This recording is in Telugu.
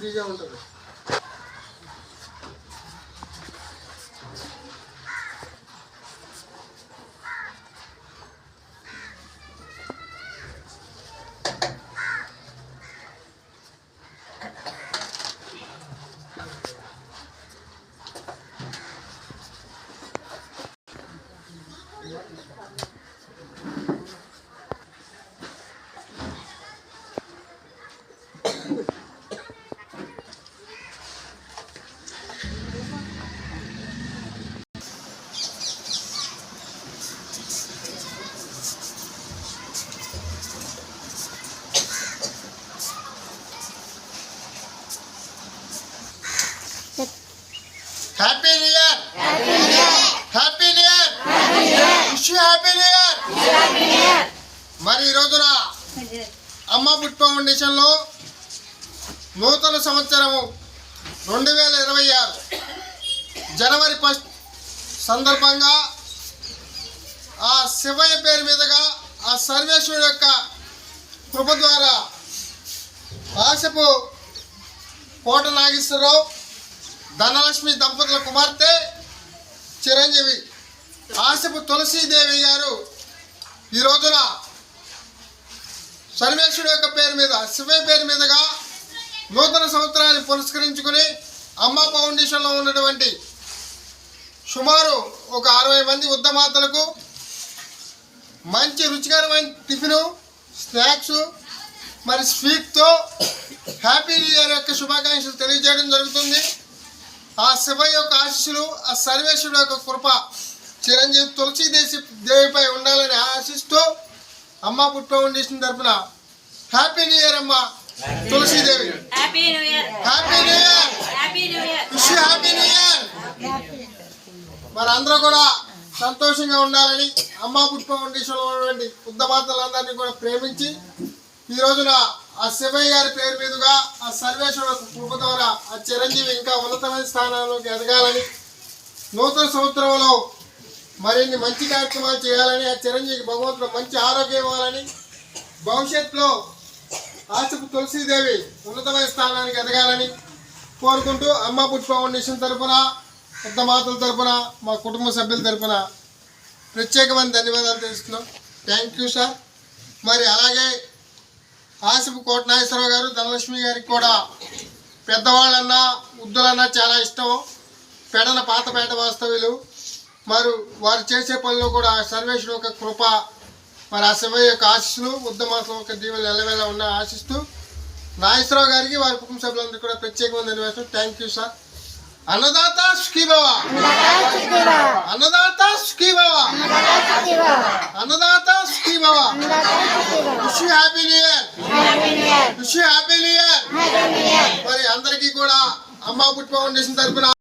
బిజీగా ఉంటుంది. Happy new year, happy new year, wish you happy new year. మరి ఈ రోజున అమ్మ ఫుడ్ ఫౌండేషన్లో నూతన సంవత్సరము 2026 జనవరి 1 సందర్భంగా ఆ శివయ్య పేరు మీదుగా ఆ సర్వేశ్వరుడు యొక్క కృప ద్వారా ఆశపు కోట నాగేశ్వరరావు ధనలక్ష్మి దంపతుల కుమార్తె చిరంజీవి ఆశపు తులసీదేవి గారు ఈ రోజున సర్వేశ్వరుడు యొక్క పేరు మీద శివయ్య పేరు మీదుగా నూతన సంవత్సరాన్ని పురస్కరించుకుని అమ్మ ఫౌండేషన్లో ఉన్నటువంటి సుమారు ఒక 60 మంది ఉద్దమాతలకు మంచి రుచికరమైన టిఫిను, స్నాక్స్, మరి స్వీట్తో హ్యాపీ న్యూ ఇయర్ యొక్క శుభాకాంక్షలు తెలియజేయడం జరుగుతుంది. ఆ శివయ్య యొక్క ఆశీస్సులు, ఆ సర్వేశ్వరుడు యొక్క కృప చిరంజీవి తులసీదేవిపై ఉండాలని ఆశిస్తూ అమ్మ ఫుడ్ ఫౌండేషన్ తరఫున హ్యాపీ న్యూ ఇయర్ అమ్మ Tulasi Devi. Happy new year, wish you happy new year. మరి అందరూ కూడా సంతోషంగా ఉండాలని అమ్మ ఫుడ్ ఫౌండేషన్లో ఉన్నటువంటి ఉద్దమాతలందరినీ కూడా ప్రేమించి ఈ రోజున ఆ శివయ్య గారి పేరు మీదుగా ఆ సర్వేశ్వర కృప ద్వారా ఆ చిరంజీవి ఇంకా ఉన్నతమైన స్థానాల్లోకి ఎదగాలని, నూతన సంవత్సరంలో మరిన్ని మంచి కార్యక్రమాలు చేయాలని, ఆ చిరంజీవికి భగవంతుడు మంచి ఆరోగ్యం ఇవ్వాలని, భవిష్యత్తులో ఆశపు తులసీదేవి ఉన్నతమైన స్థానానికి ఎదగాలని కోరుకుంటూ అమ్మ ఫుడ్ ఫౌండేషన్ తరఫున, ఉద్దమాతల తరఫున, మా కుటుంబ సభ్యుల తరఫున ప్రత్యేకమైన ధన్యవాదాలు తెలుస్తున్నాం. Thank you sir. మరి అలాగే ఆశపు కోట నాగేశ్వరరావు గారు, ధనలక్ష్మి గారికి కూడా పెద్దవాళ్ళన్నా వృద్ధులన్నా చాలా ఇష్టం. పాతపేట వాస్తవ్యులు. మరి వారు చేసే పనిలో కూడా సర్వేశ్వరుడు యొక్క కృప, మరి ఆ శివయ్య యొక్క ఆశీస్సులు, ఉద్దమాసం యొక్క దీవెనలు ఎల్లవేళ ఉన్న ఆశిస్తూ నాగేశ్వరరావు గారికి వారి కుటుంబ సభ్యులందరికీ కూడా ప్రత్యేకమైన ధన్యవాదాలు. Thank you sir. అన్నదాత సుఖీ భవ, అన్నదాత సుఖీ భవ, అన్నదాత సుఖీ భవ. Wish you happy new year, wish you happy new year. మరి అందరికీ కూడా అమ్మ ఫుడ్ ఫౌండేషన్ తరఫున